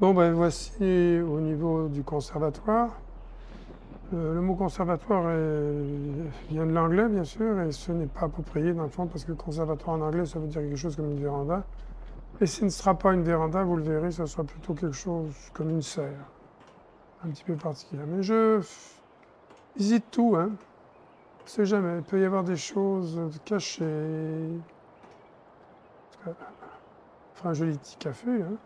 Bon, ben voici au niveau du conservatoire. Le mot conservatoire vient de l'anglais, bien sûr, et ce n'est pas approprié dans le fond, parce que conservatoire en anglais, ça veut dire quelque chose comme une véranda. Et ce ne sera pas une véranda, vous le verrez, ce sera plutôt quelque chose comme une serre, un petit peu particulière. Mais je visite tout, hein. On ne sait jamais, il peut y avoir des choses cachées. Ça fera un joli petit café, hein.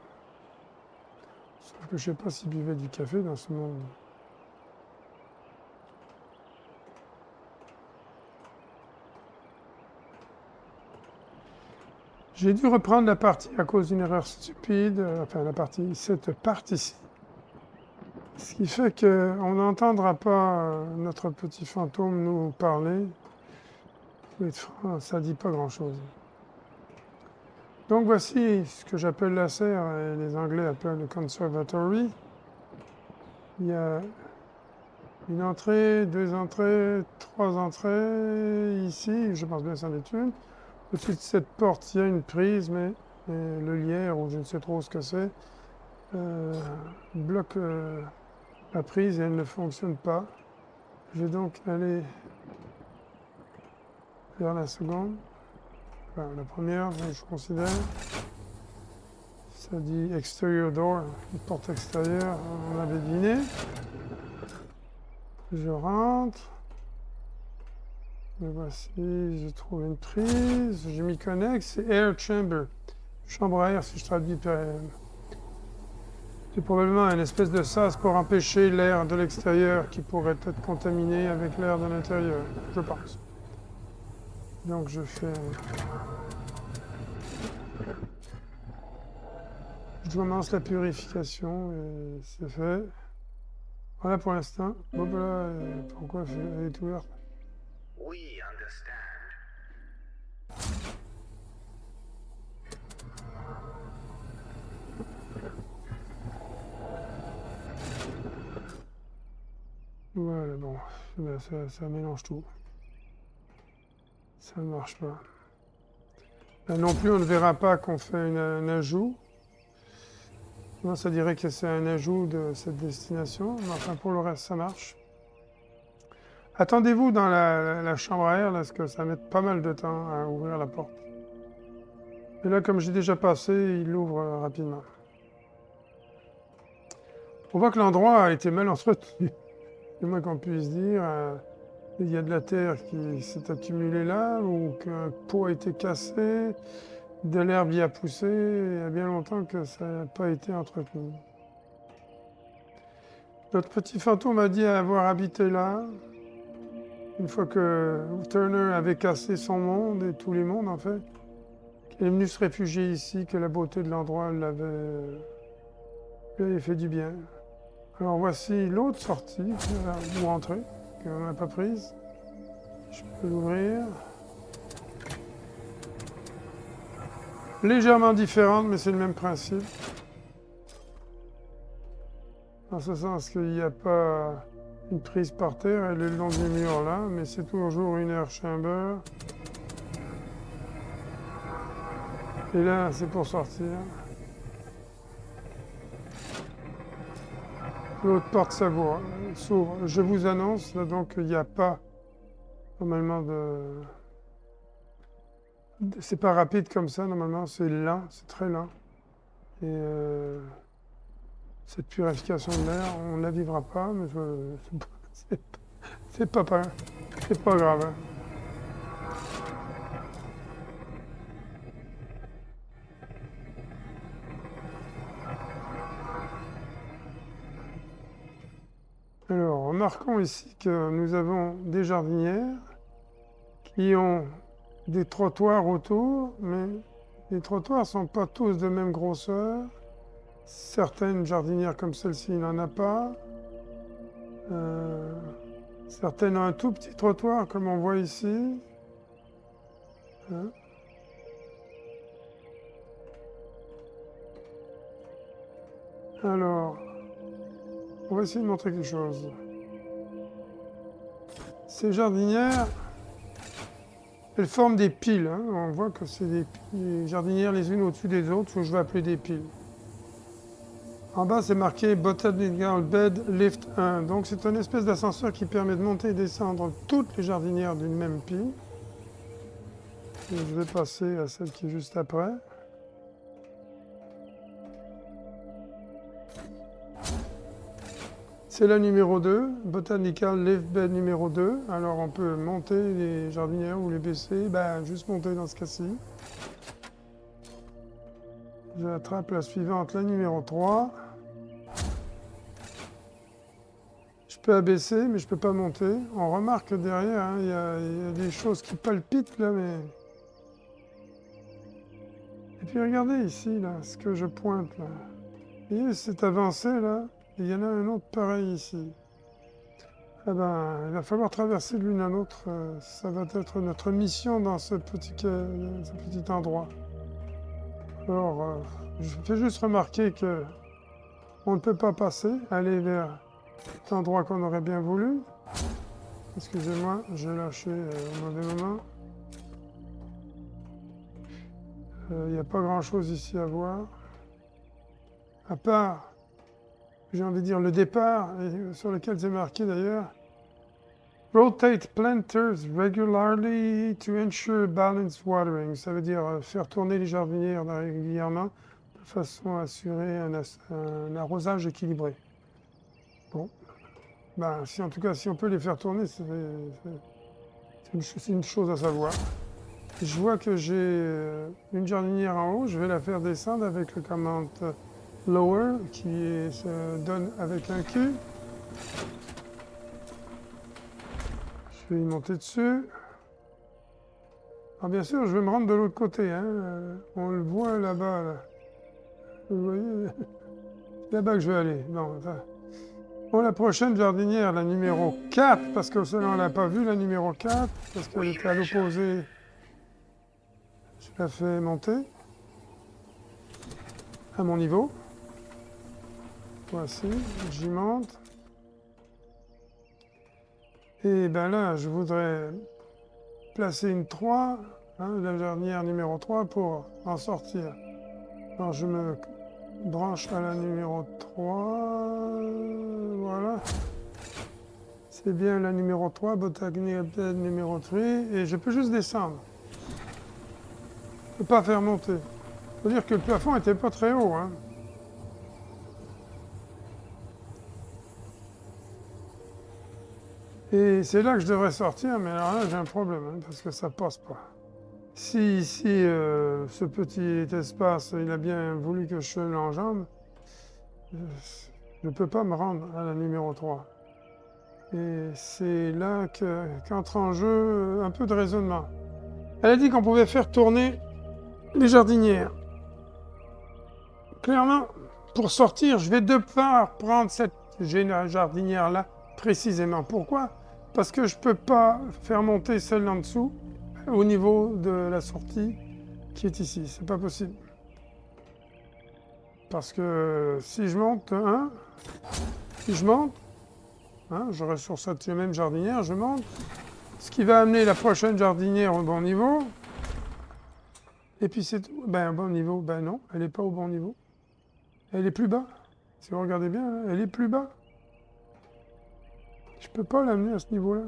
Sauf que je ne sais pas s'ils buvaient du café dans ce monde. J'ai dû reprendre la partie à cause d'une erreur stupide, enfin cette partie-ci. Ce qui fait qu'on n'entendra pas notre petit fantôme nous parler. Pour être franc, ça ne dit pas grand-chose. Donc voici ce que j'appelle la serre, et les Anglais appellent le conservatory. Il y a une entrée, deux entrées, trois entrées. Ici, je pense bien que c'en est une. Au-dessus de cette porte, il y a une prise, mais le lierre, ou je ne sais trop ce que c'est, bloque la prise et elle ne fonctionne pas. Je vais donc aller vers la seconde. Enfin, la première, je considère. Ça dit exterior door, une porte extérieure, on avait deviné. Je rentre. Et voici, je trouve une prise, je m'y connecte, c'est air chamber. Chambre à air, si je traduis. C'est probablement une espèce de sas pour empêcher l'air de l'extérieur qui pourrait être contaminé avec l'air de l'intérieur, je pense. Donc je fais... Je commence la purification et c'est fait. Voilà pour l'instant. Hop là, pourquoi elle est ouverte? We understand. Voilà, bon, ben, ça mélange tout. Ça ne marche pas. Là non plus, on ne verra pas qu'on fait un ajout. Moi, ça dirait que c'est un ajout de cette destination. Mais enfin, pour le reste, ça marche. Attendez-vous dans la chambre à air, là, parce que ça met pas mal de temps à ouvrir la porte. Et là, comme j'ai déjà passé, il l'ouvre rapidement. On voit que l'endroit a été mal entretenu. C'est moins qu'on puisse dire. Il y a de la terre qui s'est accumulée là, ou qu'un pot a été cassé, de l'herbe y a poussé, il y a bien longtemps que ça n'a pas été entretenu. Notre petit fantôme a dit avoir habité là, une fois que Turner avait cassé son monde, et tous les mondes en fait, qu'il est venu se réfugier ici, que la beauté de l'endroit lui avait fait du bien. Alors voici l'autre sortie, ou entrée, qu'on n'a pas prise. Je peux l'ouvrir. Légèrement différente, mais c'est le même principe. Dans ce sens qu'il n'y a pas une prise par terre, elle est le long du mur là, mais c'est toujours une air chamber. Et là, c'est pour sortir. L'autre porte s'ouvre. Je vous annonce, là, donc, il n'y a pas normalement de... C'est pas rapide comme ça, normalement, c'est lent, c'est très lent. Et cette purification de l'air, on ne la vivra pas, mais c'est pas grave. Hein. Alors, remarquons ici que nous avons des jardinières qui ont des trottoirs autour, mais les trottoirs ne sont pas tous de même grosseur. Certaines jardinières comme celle-ci n'en a pas. Certaines ont un tout petit trottoir, comme on voit ici. Hein. Alors, on va essayer de montrer quelque chose. Ces jardinières, elles forment des piles. Hein. On voit que c'est des jardinières les unes au-dessus des autres, que je vais appeler des piles. En bas, c'est marqué Botanical Bed Lift 1. Donc, c'est une espèce d'ascenseur qui permet de monter et descendre toutes les jardinières d'une même pile. Et je vais passer à celle qui est juste après. C'est la numéro 2, Botanical Lift Bed numéro 2. Alors, on peut monter les jardinières ou les baisser. Ben, juste monter dans ce cas-ci. J'attrape la suivante, la numéro 3. Je peux abaisser, mais je peux pas monter. On remarque que derrière, hein, il y a des choses qui palpitent là, mais... Et puis regardez ici, là, ce que je pointe là. Vous voyez cette avancée là? Il y en a un autre pareil ici. Eh ben, il va falloir traverser de l'une à l'autre. Ça va être notre mission dans ce petit endroit. Alors, je fais juste remarquer que on ne peut pas passer, aller vers cet endroit qu'on aurait bien voulu. Excusez-moi, j'ai lâché au mauvais moment. Il n'y a pas grand-chose ici à voir. À part, j'ai envie de dire, le départ, sur lequel c'est marqué d'ailleurs. Rotate planters regularly to ensure balanced watering. Ça veut dire faire tourner les jardinières régulièrement de façon à assurer un arrosage équilibré. Bon, ben, si en tout cas, si on peut les faire tourner, c'est une chose à savoir. Je vois que j'ai une jardinière en haut, je vais la faire descendre avec le command lower qui se donne avec un Q. Je vais y monter dessus. Alors bien sûr, je vais me rendre de l'autre côté. Hein. On le voit là-bas. Là. Vous voyez? C'est là-bas que je vais aller. Non, enfin... Bon, la prochaine jardinière, la numéro 4, parce que celle-là, on ne l'a pas vue, la numéro 4, parce qu'elle était à l'opposé. Je la fais monter à mon niveau. Voici, j'y monte. Et ben là, je voudrais placer une 3, hein, la jardinière numéro 3, pour en sortir. Alors je me branche à la numéro 3, voilà. C'est bien la numéro 3, Botanical Bed numéro 3, et je peux juste descendre. Je ne peux pas faire monter. Il faut dire que le plafond n'était pas très haut. Hein. Et c'est là que je devrais sortir, mais alors là j'ai un problème, hein, parce que ça passe pas. Si ici, ce petit espace, il a bien voulu que je l'enjambe, je ne peux pas me rendre à la numéro 3. Et c'est là qu'entre en jeu un peu de raisonnement. Elle a dit qu'on pouvait faire tourner les jardinières. Clairement, pour sortir, je vais devoir prendre cette jardinière-là précisément. Pourquoi? Parce que je ne peux pas faire monter celle en dessous au niveau de la sortie qui est ici. C'est pas possible. Parce que si je monte, hein, je reste sur cette même jardinière, je monte, ce qui va amener la prochaine jardinière au bon niveau. Et puis c'est tout. Ben, au bon niveau, ben non, elle n'est pas au bon niveau. Elle est plus bas. Si vous regardez bien, là, elle est plus bas. Je ne peux pas l'amener à ce niveau-là.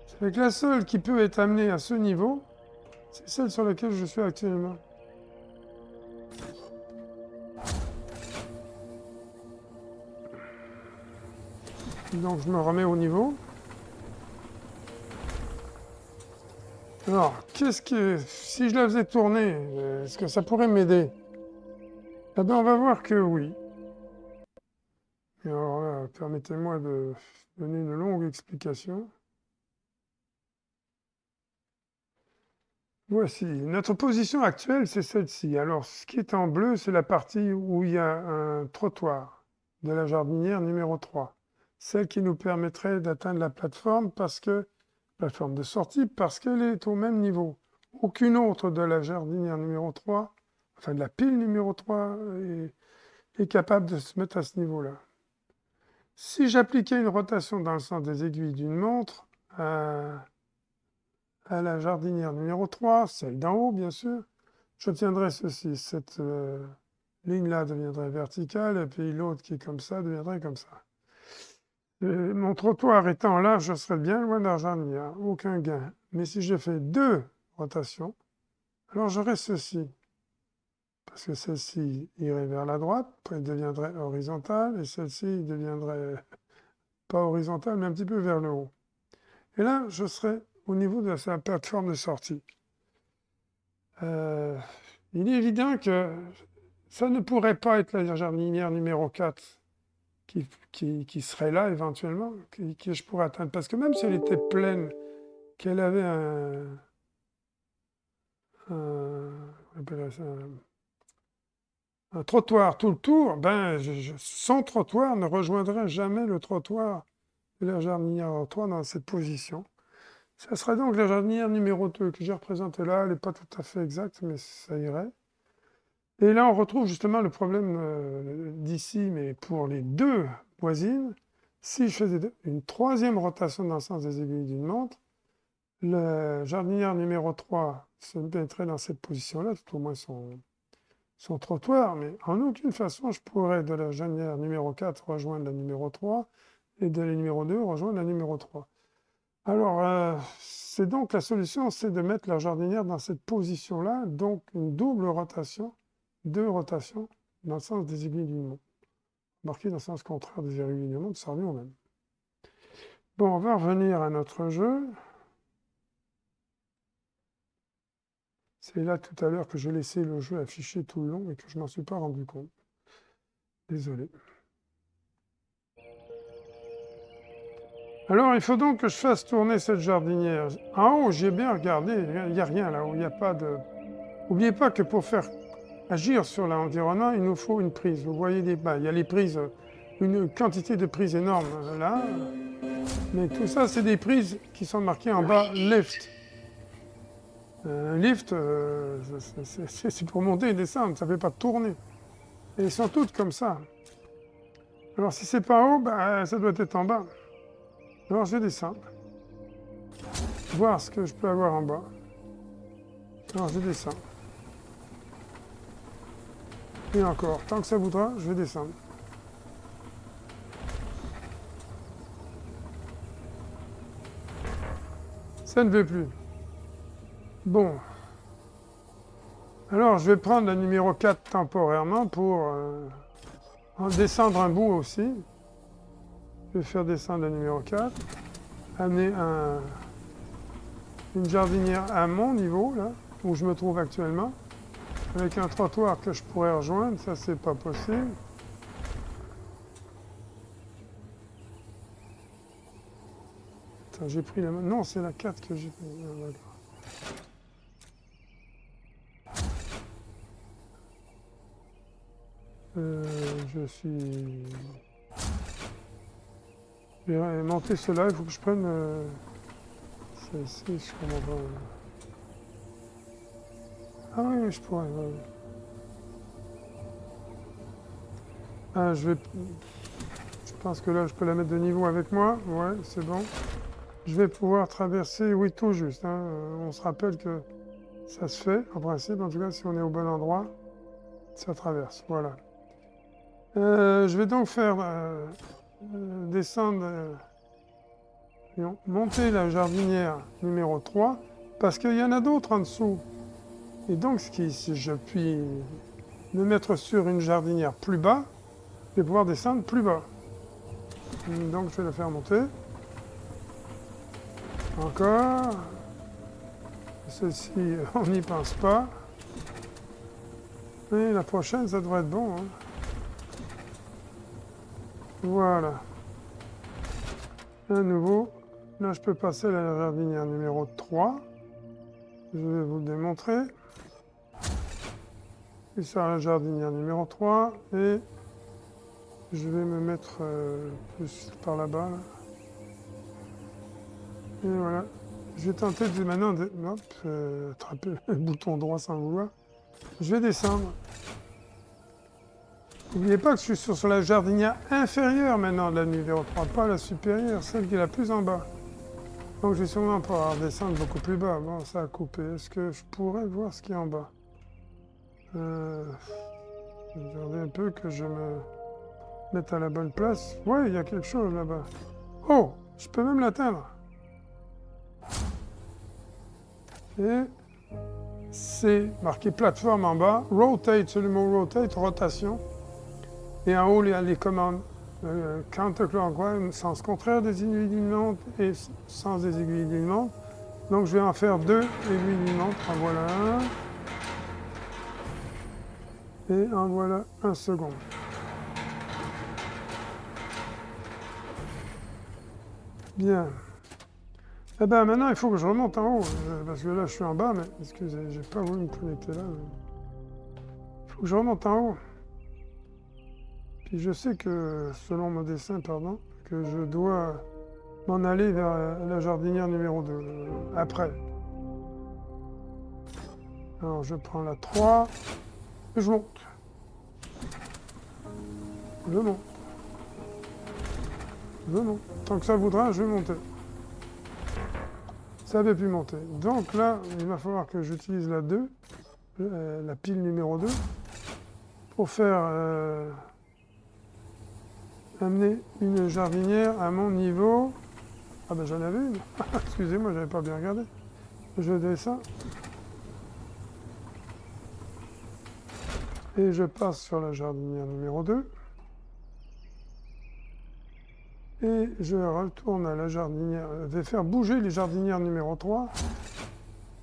C'est que la seule qui peut être amenée à ce niveau, c'est celle sur laquelle je suis actuellement. Donc je me remets au niveau. Alors, si je la faisais tourner, est-ce que ça pourrait m'aider? Eh bien, on va voir que oui. Et alors là, permettez-moi de donner une longue explication. Voici, notre position actuelle, c'est celle-ci. Alors, ce qui est en bleu, c'est la partie où il y a un trottoir de la jardinière numéro 3. Celle qui nous permettrait d'atteindre la plateforme de sortie, parce qu'elle est au même niveau. Aucune autre de la jardinière numéro 3, enfin de la pile numéro 3, est capable de se mettre à ce niveau-là. Si j'appliquais une rotation dans le sens des aiguilles d'une montre, à la jardinière numéro 3, celle d'en haut bien sûr, j'obtiendrai ceci, cette ligne là deviendrait verticale, et puis l'autre qui est comme ça deviendrait comme ça. Mon trottoir étant là, je serais bien loin de la jardinière, aucun gain. Mais si je fais 2 rotations, alors j'aurai ceci. Parce que celle-ci irait vers la droite, elle deviendrait horizontale, et celle-ci deviendrait pas horizontale, mais un petit peu vers le haut. Et là, je serai au niveau de sa plateforme de sortie. Il est évident que ça ne pourrait pas être la jardinière numéro 4 qui serait là éventuellement, que je pourrais atteindre. Parce que même si elle était pleine, qu'elle avait un trottoir tout le tour, ben, son trottoir ne rejoindrait jamais le trottoir de la jardinière 3 dans cette position. Ça serait donc la jardinière numéro 2 que j'ai représentée là. Elle n'est pas tout à fait exacte, mais ça irait. Et là, on retrouve justement le problème d'ici, mais pour les 2 voisines, si je faisais une 3e rotation dans le sens des aiguilles d'une montre, la jardinière numéro 3 se mettrait dans cette position-là, tout au moins son trottoir, mais en aucune façon je pourrais de la jardinière numéro 4 rejoindre la numéro 3 et de la numéro 2 rejoindre la numéro 3. Alors, c'est donc la solution, c'est de mettre la jardinière dans cette position-là, donc une double rotation, 2 rotations dans le sens des aiguilles d'une montre. Marqué dans le sens contraire des aiguilles d'une montre, ça revient au même. Bon, on va revenir à notre jeu. C'est là tout à l'heure que j'ai laissé le jeu affiché tout le long et que je ne m'en suis pas rendu compte. Désolé. Alors, il faut donc que je fasse tourner cette jardinière. En haut, j'ai bien regardé, il n'y a rien là-haut, il n'y a pas de... N'oubliez pas que pour faire agir sur l'environnement, il nous faut une prise. Vous voyez, il y a les prises, une quantité de prises énorme là, mais tout ça, c'est des prises qui sont marquées en bas « Lift ». Un lift, c'est pour monter et descendre, ça ne fait pas tourner. Et ils sont toutes comme ça. Alors si c'est pas haut, ça doit être en bas. Alors je vais descendre. Voir ce que je peux avoir en bas. Alors je descends. Et encore, tant que ça voudra, je vais descendre. Ça ne veut plus. Bon. Alors je vais prendre la numéro 4 temporairement pour en descendre un bout aussi. Je vais faire descendre la numéro 4. Amener une jardinière à mon niveau, là, où je me trouve actuellement. Avec un trottoir que je pourrais rejoindre, ça c'est pas possible. Attends, j'ai pris la main. Non, c'est la 4 que j'ai pris. Je suis... Je vais monter cela, il faut que je prenne... celle-ci, je comprends pas. Ah oui, je pourrais. Ouais. Ah, je pense que là, je peux la mettre de niveau avec moi. Ouais, c'est bon. Je vais pouvoir traverser, oui, tout juste. Hein. On se rappelle que ça se fait, en principe. En tout cas, si on est au bon endroit, ça traverse. Voilà. Je vais donc faire descendre, monter la jardinière numéro 3, parce qu'il y en a d'autres en dessous. Et donc, si je puis me mettre sur une jardinière plus bas, je vais pouvoir descendre plus bas. Donc, je vais la faire monter. Encore. Celle-ci, on n'y pense pas. Et la prochaine, ça devrait être bon. Hein. Voilà. À nouveau, là, je peux passer à la jardinière numéro 3. Je vais vous le démontrer. Et ça, la jardinière numéro 3. Et je vais me mettre plus par là-bas. Là. Et voilà. Je vais tenter de maintenant attraper le bouton droit sans vouloir. Je vais descendre. N'oubliez pas que je suis sur la jardinière inférieure maintenant de la numéro 3, pas la supérieure, celle qui est la plus en bas. Donc je vais sûrement pouvoir descendre beaucoup plus bas. Bon, ça a coupé. Est-ce que je pourrais voir ce qui est en bas? Regardez un peu que je me mette à la bonne place. Ouais, il y a quelque chose là-bas. Oh, je peux même l'atteindre. Et c'est marqué plateforme en bas. Rotate, c'est le mot rotate, rotation. Et en haut, il y a les commandes. Counterclockwise, sens contraire des aiguilles d'une montre et sens des aiguilles d'une montre. Donc je vais en faire 2 aiguilles d'une montre. En voilà un. Et en voilà un second. Bien. Eh bien maintenant il faut que je remonte en haut. Parce que là je suis en bas, mais excusez, j'ai pas voulu me connecter là. Il faut que je remonte en haut. Puis je sais que, selon mon dessin, pardon, que je dois m'en aller vers la jardinière numéro 2, après. Alors je prends la 3, et je monte. Je monte. Je monte. Tant que ça voudra, je vais monter. Ça avait pu monter. Donc là, il va falloir que j'utilise la 2, la pile numéro 2, pour faire... amener une jardinière à mon niveau. Ah ben j'en avais une. Excusez-moi, j'avais pas bien regardé. Je descends. Et je passe sur la jardinière numéro 2. Et je retourne à la jardinière. Je vais faire bouger les jardinières numéro 3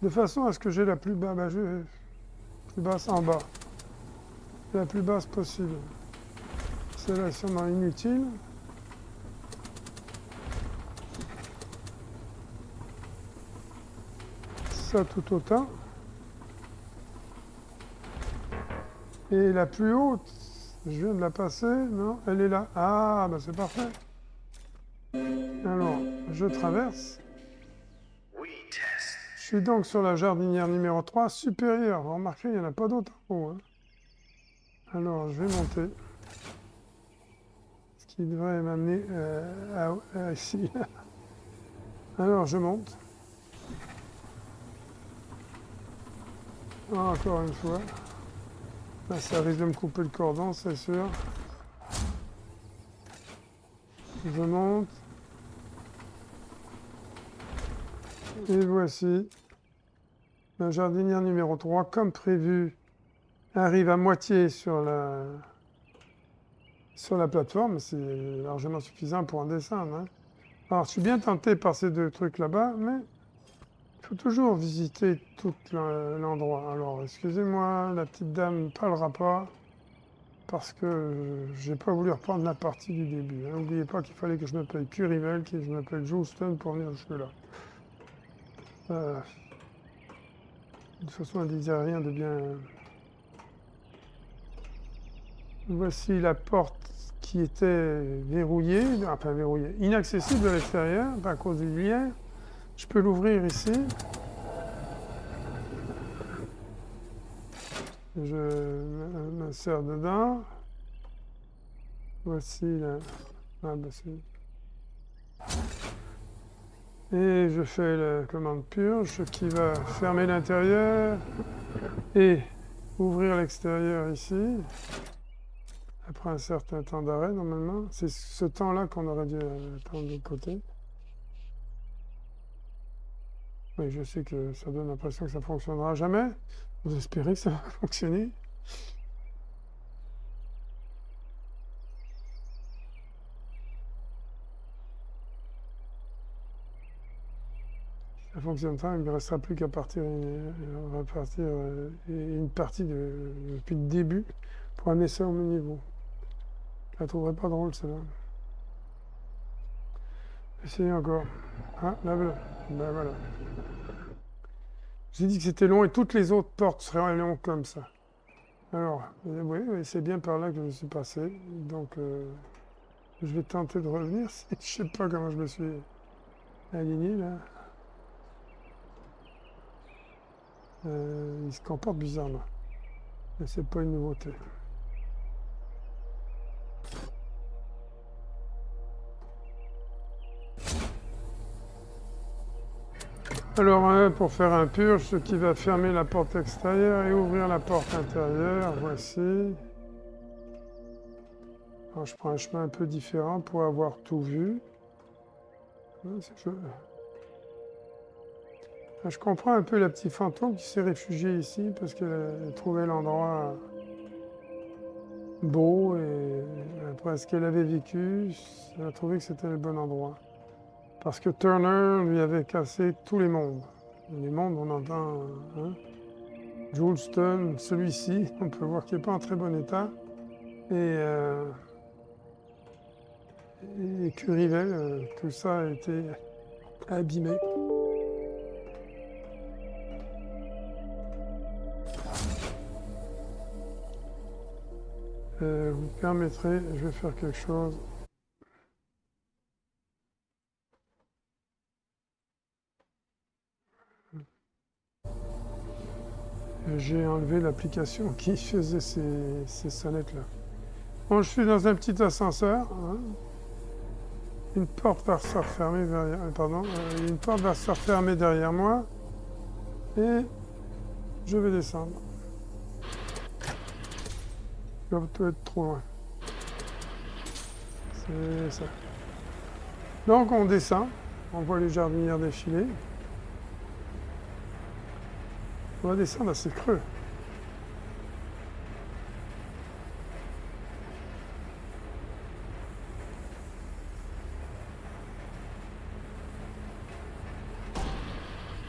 de façon à ce que j'ai la plus basse en bas. La plus basse possible. Celle-là est sûrement inutile. Ça tout autant. Et la plus haute, je viens de la passer, non? Elle est là. Ah, ben c'est parfait. Alors, je traverse. Je suis donc sur la jardinière numéro 3, supérieure. Vous remarquez, il n'y en a pas d'autre en haut. Hein. Alors, je vais monter. Ce qui devrait m'amener ici. Alors, je monte. Encore une fois. Là, ça risque de me couper le cordon, c'est sûr. Je monte. Et voici. La jardinière numéro 3, comme prévu, arrive à moitié sur la plateforme. C'est largement suffisant pour en descendre. Hein. Alors, je suis bien tenté par ces 2 trucs là-bas, mais il faut toujours visiter tout l'endroit. Alors, excusez-moi, la petite dame ne parlera pas, parce que j'ai pas voulu reprendre la partie du début. N'oubliez pas qu'il fallait que je m'appelle Curivel, que je m'appelle Jouston pour venir jusque-là. De toute façon, elle ne disait rien de bien... Voici la porte qui était verrouillée, enfin verrouillée, inaccessible de l'extérieur, à cause du lien. Je peux l'ouvrir ici. Je m'insère dedans. Voici la... Ah, ben et je fais la commande purge qui va fermer l'intérieur et ouvrir l'extérieur ici. Après un certain temps d'arrêt, normalement. C'est ce temps-là qu'on aurait dû attendre de l'autre côté. Oui, je sais que ça donne l'impression que ça ne fonctionnera jamais. Vous espérez que ça va fonctionner? Ça fonctionne pas, il ne me restera plus qu'à partir, repartir une partie depuis le début pour amener ça au même niveau. Je la trouverai pas drôle celle-là. Essayez encore. Ah, là voilà. Ben voilà. J'ai dit que c'était long et toutes les autres portes seraient longues comme ça. Alors, oui, c'est bien par là que je suis passé. Donc, je vais tenter de revenir. Je sais pas comment je me suis aligné là. Il se comporte bizarrement. Mais c'est pas une nouveauté. Alors, pour faire un purge, ce qui va fermer la porte extérieure et ouvrir la porte intérieure, voici. Alors, je prends un chemin un peu différent pour avoir tout vu. Je comprends un peu la petite fantôme qui s'est réfugiée ici parce qu'elle trouvait l'endroit beau et après ce qu'elle avait vécu, elle a trouvé que c'était le bon endroit. Parce que Turner lui avait cassé tous les mondes. Les mondes, on entend Juleston, celui-ci, on peut voir qu'il n'est pas en très bon état. Et Currivell, tout ça a été abîmé. Vous permettrez, je vais faire quelque chose. J'ai enlevé l'application qui faisait ces sonnettes-là. Bon, je suis dans un petit ascenseur. Une porte va se refermer derrière, une porte va se refermer derrière moi. Et je vais descendre. Je dois être trop loin. C'est ça. Donc on descend. On voit les jardinières défiler. On va descendre assez creux.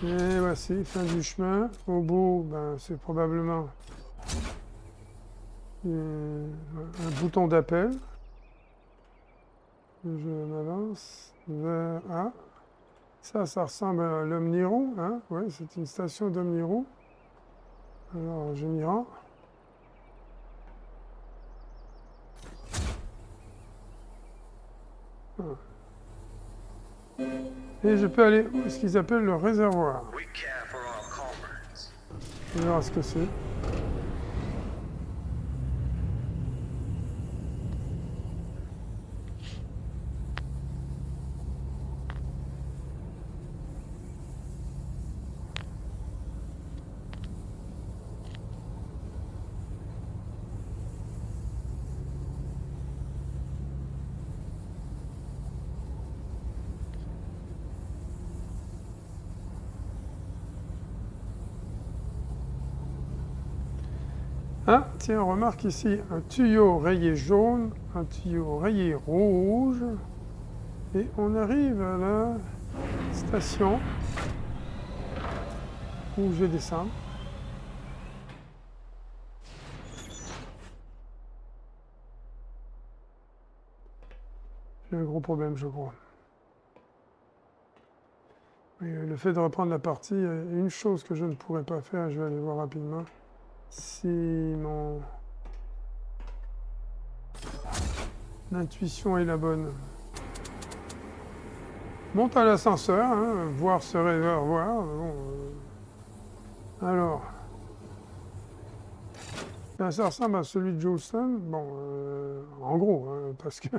Et voici, fin du chemin. Au bout, c'est probablement un bouton d'appel. Je m'avance vers... Ah, ça ressemble à l'Omniron. Hein? Oui, c'est une station d'Omniron. Alors, je m'y rends. Et je peux aller où ce qu'ils appellent le réservoir. On verra ce que c'est. Ah, tiens, on remarque ici un tuyau rayé jaune, un tuyau rayé rouge. Et on arrive à la station où je vais descendre. J'ai un gros problème, je crois. Et le fait de reprendre la partie, une chose que je ne pourrais pas faire, je vais aller voir rapidement. Si mon intuition est la bonne. Monte à l'ascenseur, voir ce réservoir. Bon, alors, ça ressemble à celui de Juleston. Bon, en gros, parce que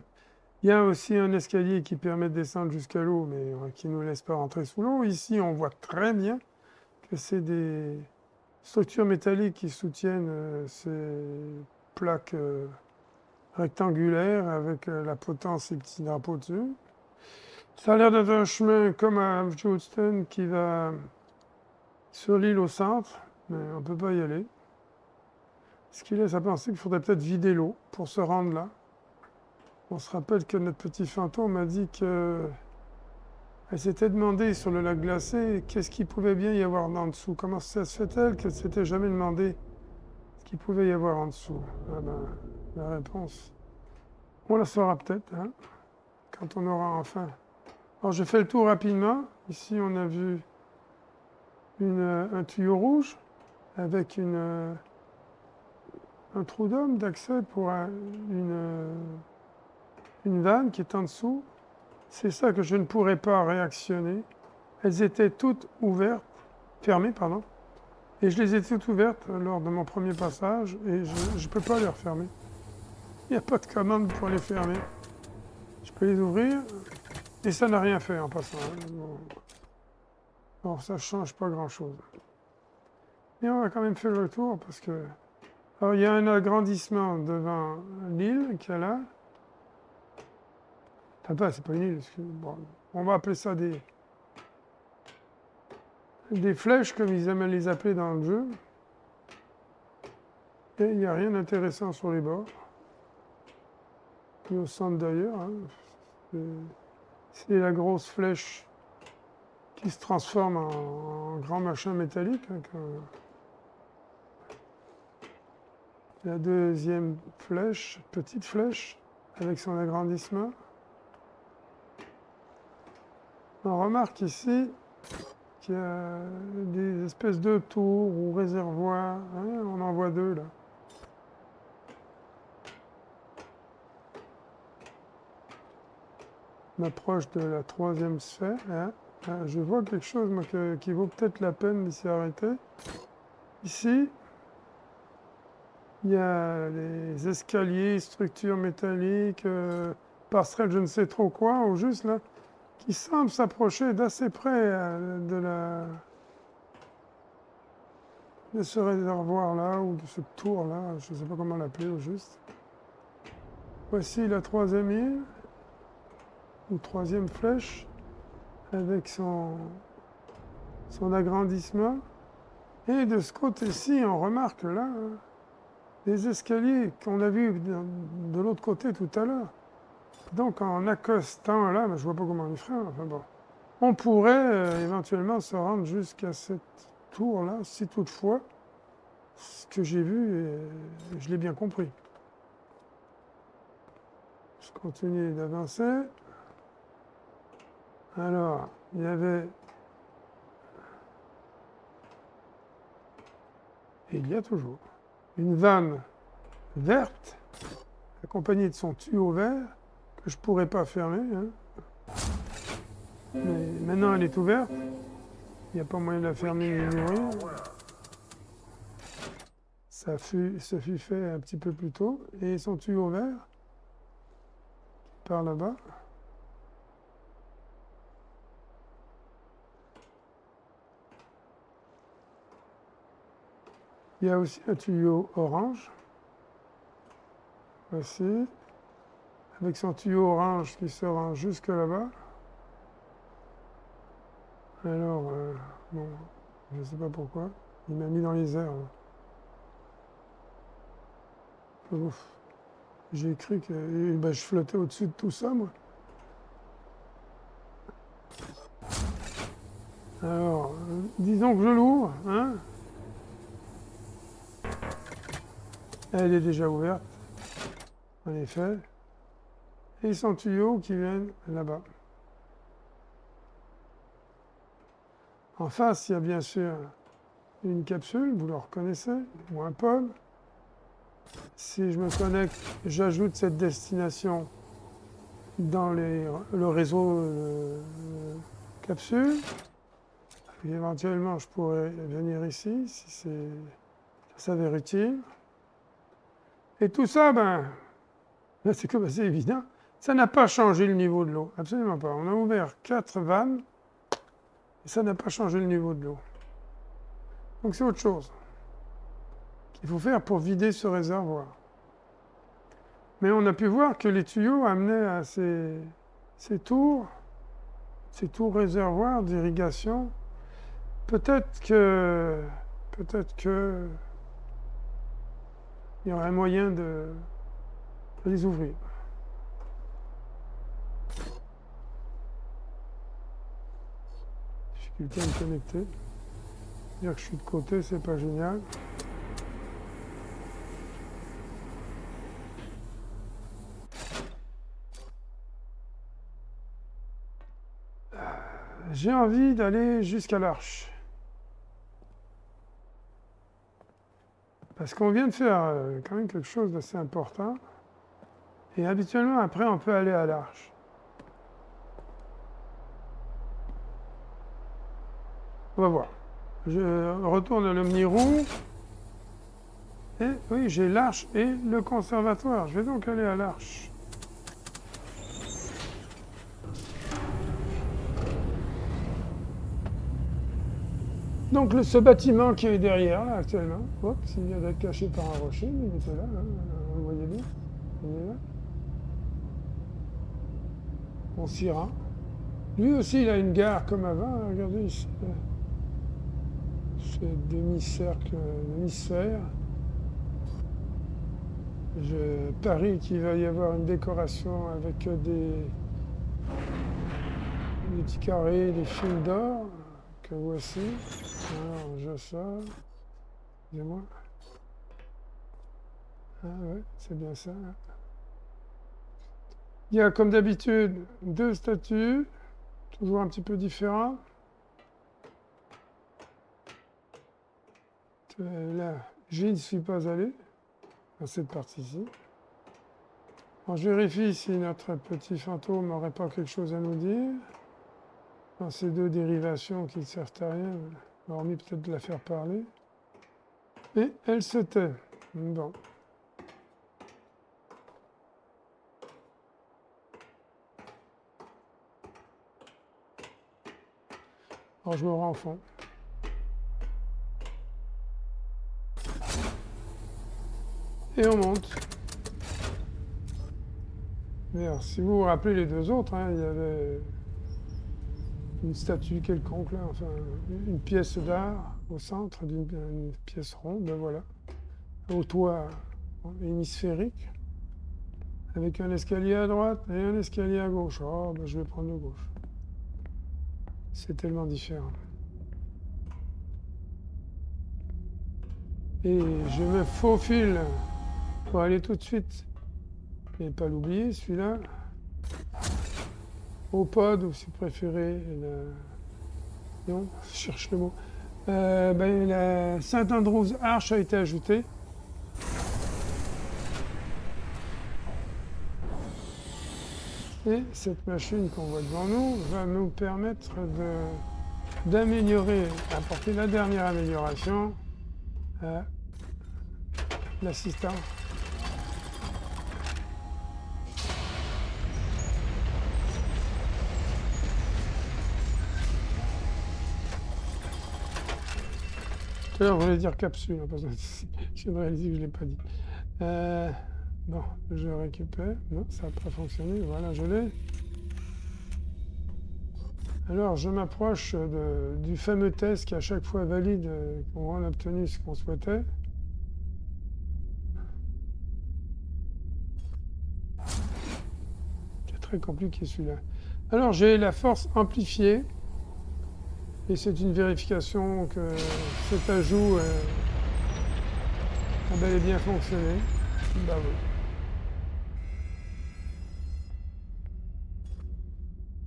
il y a aussi un escalier qui permet de descendre jusqu'à l'eau, mais qui ne nous laisse pas rentrer sous l'eau. Ici, on voit très bien que c'est des structures métalliques qui soutiennent ces plaques rectangulaires avec la potence et le petit drapeau dessus. Ça a l'air d'être un chemin comme à Juleston qui va sur l'île au centre, mais on ne peut pas y aller. Ce qui laisse à penser qu'il faudrait peut-être vider l'eau pour se rendre là. On se rappelle que notre petit fantôme a dit qu'elle s'était demandé sur le lac glacé qu'est-ce qu'il pouvait bien y avoir en dessous. Comment ça se fait-elle qu'elle ne s'était jamais demandé ce qu'il pouvait y avoir en dessous? Ah ben, la réponse, on la saura peut-être quand on aura enfin. Alors je fais le tour rapidement. Ici on a vu un tuyau rouge avec un trou d'homme d'accès pour une vanne qui est en dessous. C'est ça que je ne pourrais pas réactionner. Elles étaient toutes ouvertes, fermées, pardon. Et je les ai toutes ouvertes lors de mon premier passage et je ne peux pas les refermer. Il n'y a pas de commande pour les fermer. Je peux les ouvrir et ça n'a rien fait en passant. Bon, ça ne change pas grand-chose. Mais on va quand même faire le tour parce que... Alors, il y a un agrandissement devant l'île qu'il y a là. Enfin, pas, c'est pas une île. Bon, on va appeler ça des flèches, comme ils aiment les appeler dans le jeu. Et il n'y a rien d'intéressant sur les bords. Et au centre d'ailleurs. Hein. C'est la grosse flèche qui se transforme en grand machin métallique. Hein, la deuxième flèche, petite flèche, avec son agrandissement. On remarque ici qu'il y a des espèces de tours ou réservoirs. Hein, on en voit deux là. On approche de la troisième sphère. Hein. Je vois quelque chose moi, qui vaut peut-être la peine de s'y arrêter. Ici, il y a les escaliers, structures métalliques, passerelles, je ne sais trop quoi, ou juste là, qui semblent s'approcher d'assez près de ce réservoir-là, ou de ce tour-là, je ne sais pas comment l'appeler au juste. Voici la troisième île, ou troisième flèche, avec son agrandissement. Et de ce côté-ci, on remarque là des escaliers qu'on a vus de l'autre côté tout à l'heure. Donc en accostant là, je ne vois pas comment les faire, enfin bon, on pourrait éventuellement se rendre jusqu'à cette tour-là, si toutefois, ce que j'ai vu, je l'ai bien compris. Je continue d'avancer. Alors, il y avait... Et il y a toujours une vanne verte, accompagnée de son tuyau vert, que je ne pourrais pas fermer. Hein. Mais maintenant, elle est ouverte. Il n'y a pas moyen de la fermer ni de l'ouvrir. Ça fut fait un petit peu plus tôt. Et son tuyau vert, par là-bas. Il y a aussi un tuyau orange. Voici. Avec son tuyau orange qui se rend jusque là-bas. Alors, bon, je ne sais pas pourquoi. Il m'a mis dans les airs. Ouf. J'ai cru que je flottais au-dessus de tout ça, moi. Alors, disons que je l'ouvre, hein. Elle est déjà ouverte, en effet. Et son tuyau qui vient là-bas. En face, il y a bien sûr une capsule, vous le reconnaissez, ou un pôle. Si je me connecte, j'ajoute cette destination dans le réseau capsule. Et éventuellement, je pourrais venir ici, si ça s'avère utile. Et tout ça, là, c'est comme assez évident, ça n'a pas changé le niveau de l'eau, absolument pas. On a ouvert 4 vannes, et ça n'a pas changé le niveau de l'eau. Donc c'est autre chose qu'il faut faire pour vider ce réservoir. Mais on a pu voir que les tuyaux amenaient à ces tours réservoirs d'irrigation. Peut-être que il y aurait un moyen de les ouvrir. Difficulté à me connecter. Dire que je suis de côté, c'est pas génial. J'ai envie d'aller jusqu'à l'arche. Parce qu'on vient de faire quand même quelque chose d'assez important. Et habituellement, après, on peut aller à l'arche. On va voir. Je retourne à l'Omniroux. Et oui, j'ai l'arche et le conservatoire. Je vais donc aller à l'arche. Donc ce bâtiment qui est derrière, là, actuellement, il vient d'être caché par un rocher, mais il était là, hein, vous le voyez bien, il est là. on s'ira. Lui aussi, il a une gare comme avant. Hein, regardez ici. Ce demi-cercle, demi-sphère. Je parie qu'il va y avoir une décoration avec des petits carrés, des fils d'or que voici. Alors, je sors. Excusez-moi. Ah ouais, c'est bien ça. Il y a comme d'habitude 2 statues, toujours un petit peu différents. Là, je ne suis pas allé dans cette partie-ci. Je vérifie si notre petit fantôme n'aurait pas quelque chose à nous dire dans ces 2 dérivations qui ne servent à rien, hormis peut-être de la faire parler. Et elle se tait. Bon. Alors je me rends au fond. Et on monte. D'ailleurs, si vous vous rappelez les 2 autres, hein, il y avait une statue quelconque, là, enfin, une pièce d'art au centre d'une pièce ronde, ben voilà, au toit hémisphérique, avec un escalier à droite et un escalier à gauche. Oh, ben je vais prendre le gauche. C'est tellement différent. Et je me faufile pour aller tout de suite, et pas l'oublier, celui-là, au pod, ou si vous préférez, non, je cherche le mot. La Saint Andrew's Arch a été ajoutée. Et cette machine qu'on voit devant nous va nous permettre d'améliorer, apporter la dernière amélioration à l'assistant. Tout à l'heure, je voulais dire capsule, parce que je viens de réaliser que je ne l'ai pas dit. Bon, je récupère. Non, ça n'a pas fonctionné. Voilà, je l'ai. Alors, je m'approche du fameux test qui à chaque fois valide qu'on a obtenu ce qu'on souhaitait. C'est très compliqué celui-là. Alors, j'ai la force amplifiée. Et c'est une vérification que cet ajout a bel et bien fonctionné. Bah oui.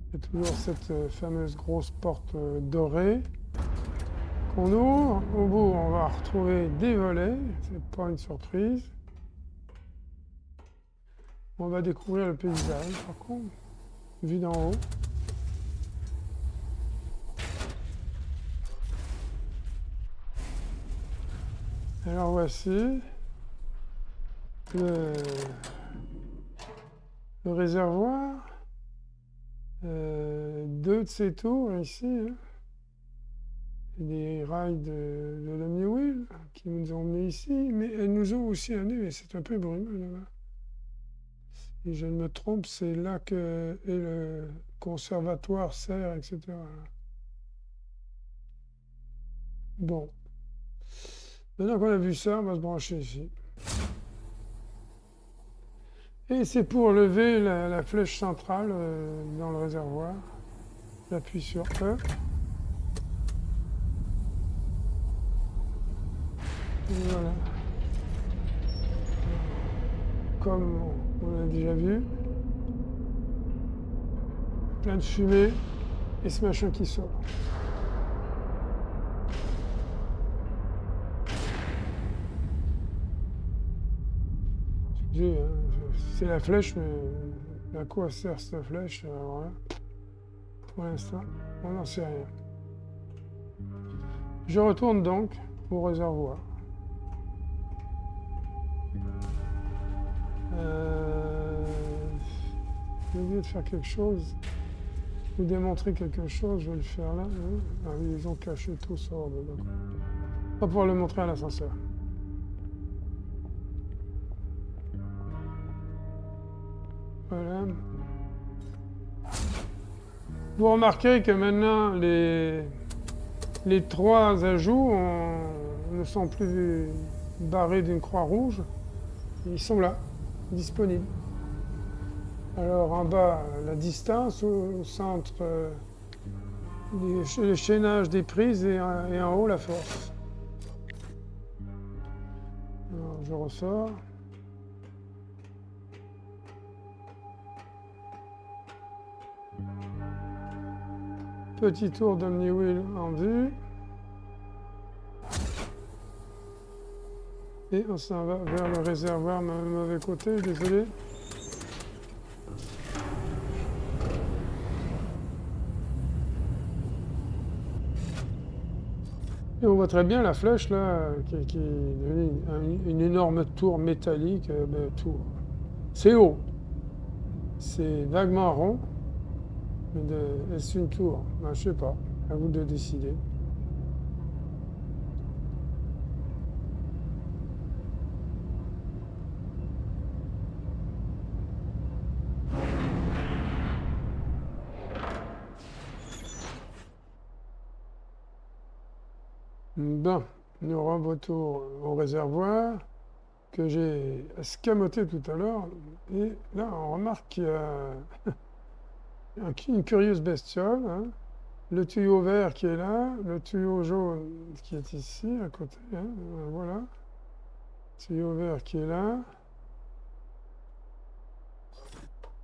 Il y a toujours cette fameuse grosse porte dorée qu'on ouvre. Au bout, on va retrouver des volets. C'est pas une surprise. On va découvrir le paysage, par contre, vu d'en haut. Alors voici le réservoir. 2 de ces tours ici. Hein. Des rails de l'Omniwheel qui nous ont emmenés ici, mais elles nous ont aussi amenés, mais c'est un peu brumeux là-bas. Si je ne me trompe, c'est là que est le conservatoire sert, etc. Bon. Maintenant qu'on a vu ça, on va se brancher ici. Et c'est pour lever la flèche centrale dans le réservoir. J'appuie sur E. Et voilà. Comme on a déjà vu. Plein de fumée et ce machin qui sort. C'est la flèche, mais à quoi sert cette flèche? Alors là, pour l'instant, on n'en sait rien. Je retourne donc au réservoir. J'ai oublié de faire quelque chose. Vous démontrer quelque chose, je vais le faire là. Ah oui, ils ont caché tout ça. On va pouvoir le montrer à l'ascenseur. Voilà. Vous remarquez que maintenant les 3 ajouts ne sont plus barrés d'une croix rouge. Ils sont là, disponibles. Alors en bas, la distance, au centre, le chaînage des prises et en haut, la force. Alors je ressors. Petit tour d'Omniwheel en vue. Et on s'en va vers le réservoir, mauvais côté, désolé. Et on voit très bien la flèche là, qui est devenue une énorme tour métallique. Tour. C'est haut. C'est vaguement rond. Mais est-ce une tour? Ben, je sais pas. À vous de décider. Bon, nous retournons au réservoir que j'ai escamoté tout à l'heure. Et là, on remarque qu'il y a une curieuse bestiole. Hein. Le tuyau vert qui est là, le tuyau jaune qui est ici, à côté. Hein. Voilà. Tuyau vert qui est là.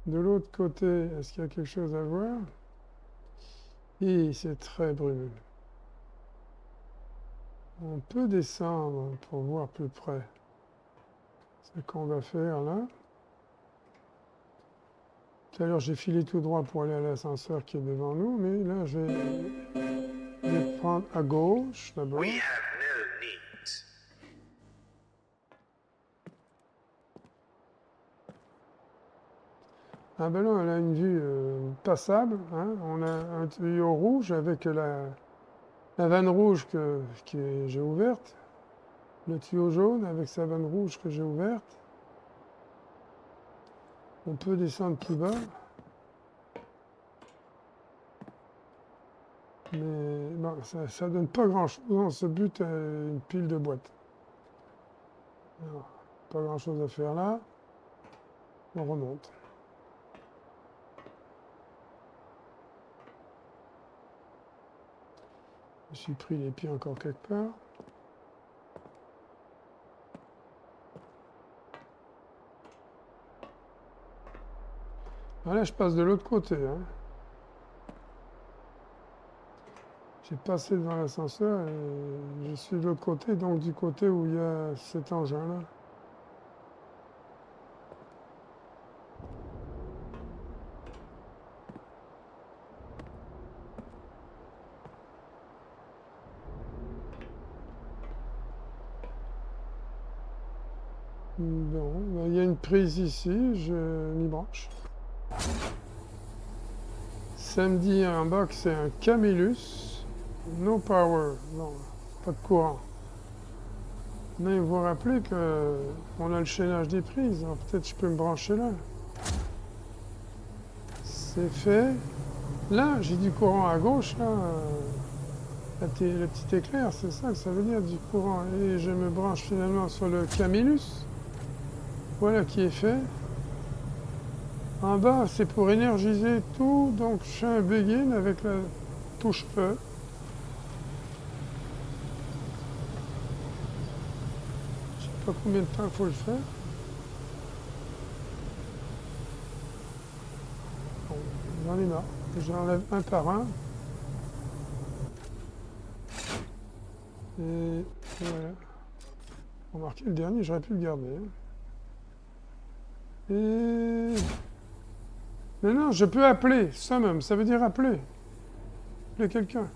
De l'autre côté, est-ce qu'il y a quelque chose à voir? Et c'est très brumeux. On peut descendre pour voir plus près ce qu'on va faire là. Tout à l'heure, j'ai filé tout droit pour aller à l'ascenseur qui est devant nous, mais là, je vais prendre à gauche d'abord. We have no needs. Ah ben là, elle a une vue passable. Hein. On a un tuyau rouge avec la vanne rouge que j'ai ouverte. Le tuyau jaune avec sa vanne rouge que j'ai ouverte. On peut descendre plus bas. Mais bon, ça donne pas grand-chose. On se bute à une pile de boîtes. Alors, pas grand-chose à faire là. On remonte. Je me suis pris les pieds encore quelque part. Là, je passe de l'autre côté. Hein. J'ai passé devant l'ascenseur et je suis de l'autre côté, donc du côté où il y a cet engin-là. Bon, il y a une prise ici, je m'y branche. Samedi en bas, c'est un Camillus. No power, non, pas de courant. Mais vous vous rappelez qu'on a le chaînage des prises, alors peut-être je peux me brancher là. C'est fait. Là, j'ai du courant à gauche, là. Le petit éclair, c'est ça que ça veut dire, du courant. Et je me branche finalement sur le Camillus. Voilà qui est fait. En bas, c'est pour énergiser tout. Donc, je fais un begin avec la touche E. Je sais pas combien de temps il faut le faire. Bon, j'en ai marre. J'enlève un par un. Et voilà. Remarquez, le dernier, j'aurais pu le garder. Et maintenant, je peux appeler, summon, ça veut dire appeler. Appeler quelqu'un.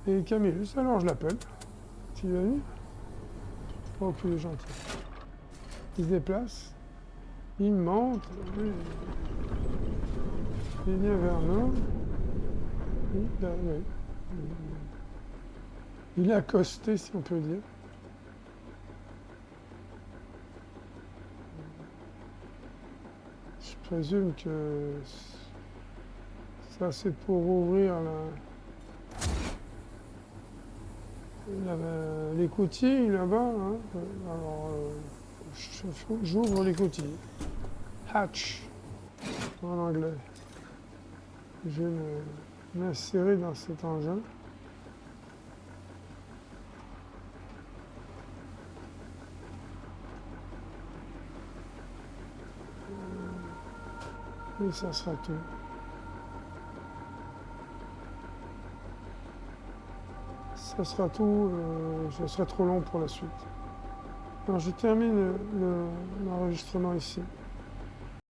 Et Camillus, alors je l'appelle. S'il va venir. Oh, qu'il est gentil. Il se déplace. Il monte. Il vient vers nous. Il est accosté, si on peut dire. Je présume que Ça, c'est pour ouvrir l'écoutille là-bas. Hein. Alors, j'ouvre l'écoutille. Hatch, en anglais. Je vais m'insérer dans cet engin. Et ça sera tout. Ça sera tout, ce sera trop long pour la suite. Alors je termine l'enregistrement ici.